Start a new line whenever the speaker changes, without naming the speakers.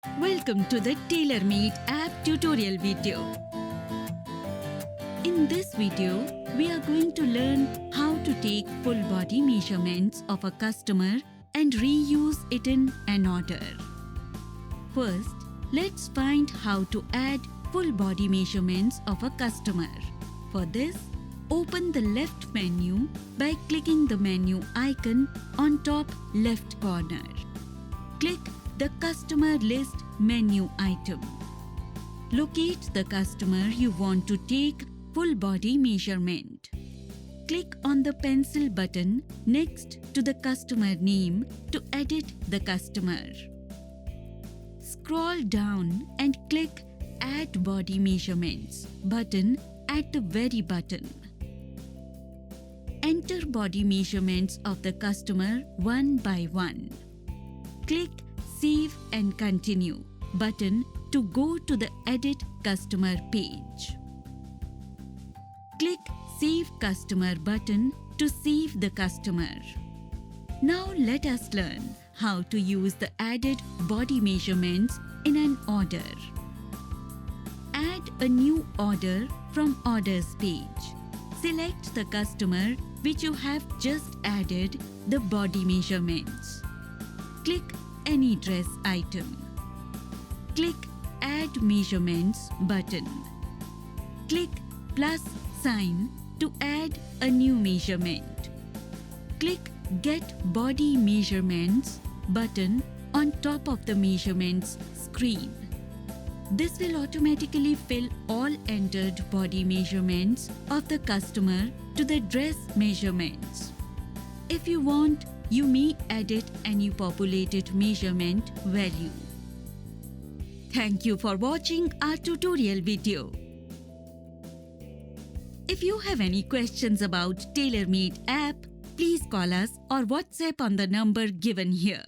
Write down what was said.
Welcome to the TailorMate App tutorial video. In this video, we are going to learn how to take full body measurements of a customer and reuse it in an order. First, let's find how to add full body measurements of a customer. For this, open the left menu by clicking the menu icon on top left corner. Click the Customer List menu item. Locate the customer you want to take full body measurement. Click on the pencil button next to the customer name to edit the customer. Scroll down and click Add Body Measurements button at the very bottom. Enter body measurements of the customer one by one. Click Save and Continue button to go to the Edit Customer page. Click Save Customer button to save the customer. Now let us learn how to use the added body measurements in an order. Add a new order from Orders page. Select the customer which you have just added the body measurements. Click any dress item. Click Add Measurements button. Click plus sign to add a new measurement. Click Get Body Measurements button on top of the measurements screen. This will automatically fill all entered body measurements of the customer to the dress measurements. If you want, you may edit any populated measurement value. Thank you for watching our tutorial video. If you have any questions about TailorMate app, please call us or WhatsApp on the number given here.